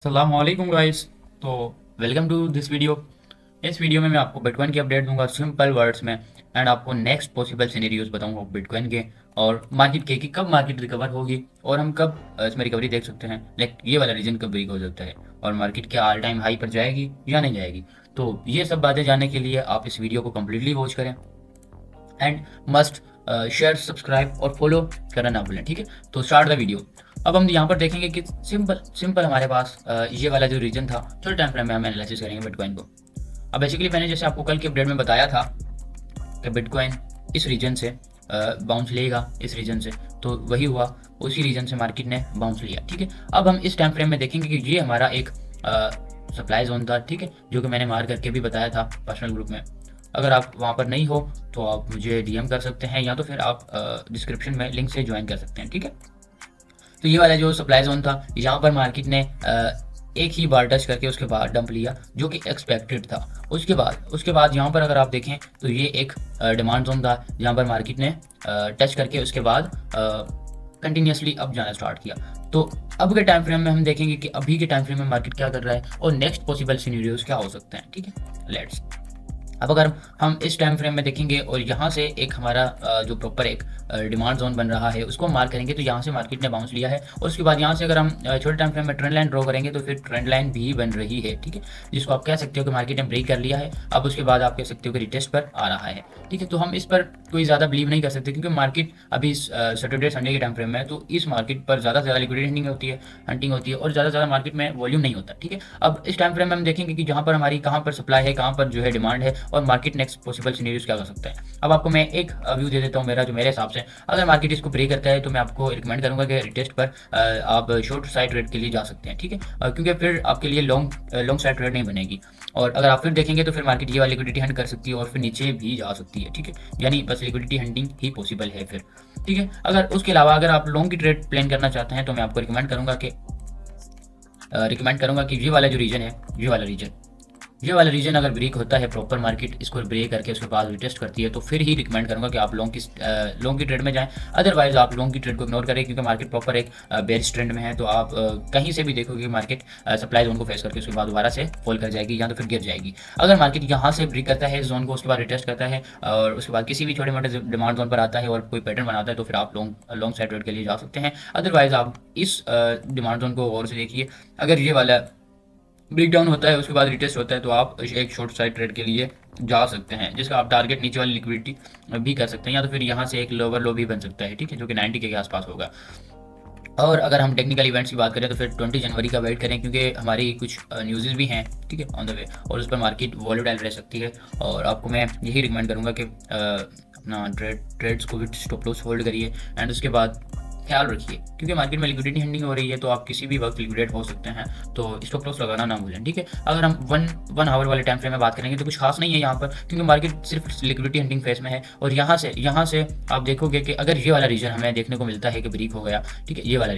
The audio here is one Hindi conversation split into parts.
अस्सलामुअलैकुम गाइस। तो वेलकम टू दिस वीडियो। इस वीडियो में मैं आपको बिटकॉइन की अपडेट दूंगा सिंपल वर्ड्स में, एंड आपको नेक्स्ट पॉसिबल सिनेरियोज बताऊंगा बिटकॉइन के और मार्केट के कि कब मार्केट रिकवर होगी और हम कब इसमें रिकवरी देख सकते हैं। लाइक ये वाला रीजन कब ब्रेक हो सकता है और मार्केट क्या ऑल टाइम हाई पर जाएगी या नहीं जाएगी। तो ये सब बातें जानने के लिए आप इस वीडियो को कम्प्लीटली वॉच करें एंड मस्ट शेयर सब्सक्राइब और फॉलो करना ना भूलें। ठीक है, तो स्टार्ट द वीडियो। अब हम यहाँ पर देखेंगे कि सिंपल सिंपल हमारे पास ये वाला जो रीजन था, छोटे टाइम फ्रेम में हम एनालिसिस करेंगे बिटकॉइन को। अब बेसिकली मैंने जैसे आपको कल के अपडेट में बताया था कि बिटकॉइन इस रीजन से बाउंस लेगा, इस रीजन से, तो वही हुआ, उसी रीजन से मार्केट ने बाउंस लिया। ठीक है, अब हम इस टाइम फ्रेम में देखेंगे कि ये हमारा एक सप्लाई जोन था। ठीक है, जो कि मैंने मार करके भी बताया था पर्सनल ग्रुप में। अगर आप वहाँ पर नहीं हो तो आप मुझे डीएम कर सकते हैं या तो फिर आप डिस्क्रिप्शन में लिंक से ज्वाइन कर सकते हैं। ठीक है, तो ये वाला जो सप्लाई जोन था, यहाँ पर मार्केट ने एक ही बार टच करके उसके बाद डंप लिया, जो कि एक्सपेक्टेड था। उसके बाद यहाँ पर अगर आप देखें तो ये एक डिमांड जोन था, जहाँ पर मार्केट ने टच करके उसके बाद कंटिन्यूसली अप जाना स्टार्ट किया। तो अब के टाइम फ्रेम में हम देखेंगे कि अभी के टाइम फ्रेम में मार्केट क्या कर रहा है और नेक्स्ट पॉसिबल सिनेरियोज क्या हो सकते हैं। ठीक है, लेट्स। अब अगर हम इस टाइम फ्रेम में देखेंगे और यहाँ से एक हमारा जो प्रॉपर एक डिमांड जोन बन रहा है उसको मार्क करेंगे, तो यहाँ से मार्केट ने बाउंस लिया है। और उसके बाद यहाँ से अगर हम छोटे टाइम फ्रेम में ट्रेंड लाइन ड्रॉ करेंगे तो फिर ट्रेंड लाइन भी बन रही है। ठीक है, जिसको आप कह सकते हो कि मार्केट ने ब्रेक कर लिया है। अब उसके बाद आप कह सकते हो कि रिटेस्ट पर आ रहा है। ठीक है, तो हम इस पर कोई ज़्यादा बिलीव नहीं कर सकते, क्योंकि मार्केट अभी सैटरडे संडे के टाइम फ्रेम में है, तो इस मार्केट पर ज़्यादा से ज़्यादा लिक्विडिटी हंटिंग होती है और ज़्यादा से ज़्यादा मार्केट में वॉल्यूम नहीं होता। ठीक है, अब इस टाइम फ्रेम में हम देखेंगे कि जहाँ पर हमारी कहाँ पर सप्लाई है, कहाँ पर जो है डिमांड है, और मार्केट नेक्स्ट पॉसिबल सिनेरियोज क्या कर सकता है। अब आपको मैं एक व्यू दे देता हूँ मेरा, जो मेरे हिसाब से अगर मार्केट इसको ब्रेक करता है तो मैं आपको रिकमेंड करूंगा कि रिटेस्ट पर आप शॉर्ट साइड ट्रेड के लिए जा सकते हैं। ठीक है, क्योंकि फिर आपके लिए लॉन्ग साइड ट्रेड नहीं बनेगी। और अगर आप फिर देखेंगे तो फिर मार्केट ये वाली लिक्विडिटी हंट कर सकती है और फिर नीचे भी जा सकती है। ठीक है, यानी बस लिक्विडिटी हंटिंग ही पॉसिबल है फिर। ठीक है, अगर उसके अलावा अगर आप लॉन्ग की ट्रेड प्लान करना चाहते हैं तो मैं आपको रिकमेंड करूंगा कि ये वाला जो रीजन है, ये वाला रीजन अगर ब्रेक होता है, प्रॉपर मार्केट इसको ब्रेक करके उसके बाद रिटेस्ट करती है, तो फिर ही रिकमेंड करूंगा कि आप लॉन्ग की ट्रेड में जाएं। अदरवाइज आप लॉन्ग की ट्रेड को इग्नोर करें, क्योंकि मार्केट प्रॉपर एक बेयरिश ट्रेंड में है। तो आप कहीं से भी देखोगे कि मार्केट सप्लाई जोन को फेस करके उसके बाद दोबारा से फॉल कर जाएगी या तो फिर गिर जाएगी। अगर मार्केट यहाँ से ब्रेक करता है इस जोन को, उसके बाद रिटेस्ट करता है और उसके बाद किसी भी छोटे मोटे डिमांड जोन पर आता है और कोई पैटर्न बनाता है, तो फिर आप लॉन्ग साइड ट्रेड के लिए जा सकते हैं। अदरवाइज आप इस डिमांड जोन को और से देखिए, अगर ये वाला ब्रेक डाउन होता है उसके बाद रिटेस्ट होता है, तो आप एक शॉर्ट साइड ट्रेड के लिए जा सकते हैं, जिसका आप टारगेट नीचे वाली लिक्विडिटी भी कर सकते हैं, या तो फिर यहाँ से एक लोअर लो भी बन सकता है। ठीक है, जो कि 90 के आसपास होगा। और अगर हम टेक्निकल इवेंट्स की बात करें तो फिर 20 जनवरी का वेट करें, क्योंकि हमारी कुछ न्यूज़ भी हैं, ठीक है, ऑन द वे, और उस पर मार्केट वॉलेटाइल रह सकती है। और आपको मैं यही रिकमेंड करूँगा कि अपना ट्रेड्स को भी स्टॉप लॉस होल्ड करिए एंड उसके बाद ख्याल रखिए, क्योंकि मार्केट में लिक्विडिटी हंटिंग हो रही है, तो आप किसी भी वक्त लिक्विडेट हो सकते हैं, तो स्टॉप लॉस लगाना ना भूलें। ठीक है, अगर हम वन आवर वाले टाइम फ्रेम में बात करेंगे तो कुछ खास नहीं है यहाँ पर, क्योंकि मार्केट सिर्फ लिक्विडिटी हंटिंग फेस में है। और यहाँ से आप देखोगे कि अगर ये वाला रीजन हमें देखने को मिलता है कि ब्रेक हो गया, ठीक है, ये वाला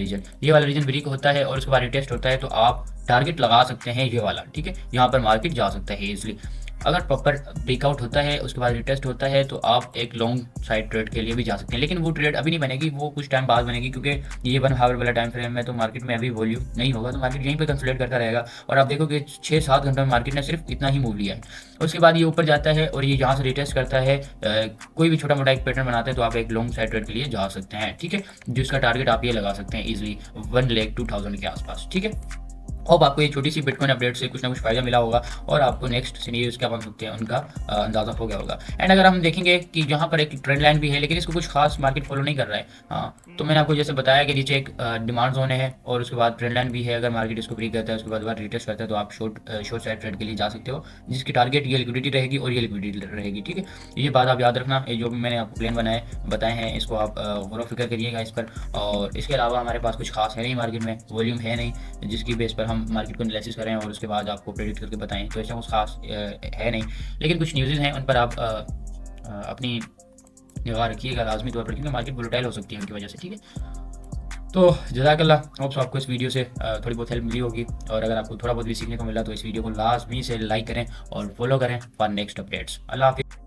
रीजन ब्रेक होता है और उसके बाद रिटेस्ट होता है, तो आप टारगेट लगा सकते हैं ये वाला। ठीक है, यहाँ पर मार्केट जा सकता है इजिली। अगर प्रॉपर ब्रेकआउट होता है उसके बाद रिटेस्ट होता है, तो आप एक लॉन्ग साइड ट्रेड के लिए भी जा सकते हैं, लेकिन वो ट्रेड अभी नहीं बनेगी, वो कुछ टाइम बाद बनेगी, क्योंकि ये 1 आवर वाला टाइम फ्रेम में तो मार्केट में अभी वॉल्यूम नहीं होगा, तो मार्केट यहीं पे कंसोलिडेट करता रहेगा। और आप देखोगे 6-7 घंटे में मार्केट ने सिर्फ इतना ही मूव लिया है। उसके बाद ये ऊपर जाता है और ये यहाँ से रिटेस्ट करता है, कोई भी छोटा मोटा एक पैटर्न बनाते हैं, तो आप एक लॉन्ग साइड ट्रेड के लिए जा सकते हैं। ठीक है, जिसका टारगेट आप ये लगा सकते हैं इजिली 1,02,000 के आसपास। ठीक है, होप आपको ये छोटी सी बिटकॉइन अपडेट से कुछ ना कुछ फायदा मिला होगा और आपको नेक्स्ट सिनेरियोज क्या बन सकते हैं उनका अंदाजा हो गया होगा। एंड अगर हम देखेंगे कि यहाँ पर एक ट्रेंड लाइन भी है, लेकिन इसको कुछ खास मार्केट फॉलो नहीं कर रहा है। हाँ, तो मैंने आपको जैसे बताया कि नीचे एक डिमांड जोन है और उसके बाद ट्रेंड लाइन भी है। अगर मार्केट इसको ब्रेक करता है उसके बाद रिटेस्ट करता है, तो आप शॉर्ट साइड ट्रेड के लिए जा सकते हो, जिसकी टारगेट ये लिक्विडिटी रहेगी और ये लिक्विडिटी रहेगी। ठीक है, ये बात आप याद रखना, ये जो भी मैंने आपको प्लान बताए हैं, इसको आप गौर फिक्र करिएगा इस पर। और इसके अलावा हमारे पास कुछ खास है नहीं, मार्केट में वॉल्यूम है नहीं जिसकी बेस पर हम मार्केट को एनालिसिस करें और उसके बाद आपको प्रेडिक्ट करके बताएं, तो ऐसा कुछ खास है नहीं। लेकिन कुछ न्यूज़ हैं, उन पर आप अपनी निगाह रखिएगा लाजमी तौर पर, क्योंकि मार्केट वोलेटाइल हो सकती है उनकी वजह से। ठीक है, तो जज़ाकल्लाह, होप्स आपको इस वीडियो से थोड़ी बहुत हेल्प मिली होगी, और अगर आपको थोड़ा बहुत भी सीखने को मिला तो इस वीडियो को लाजमी से लाइक करें और फॉलो करें फॉर नेक्स्ट अपडेट्स। अल्लाह हाफिज़।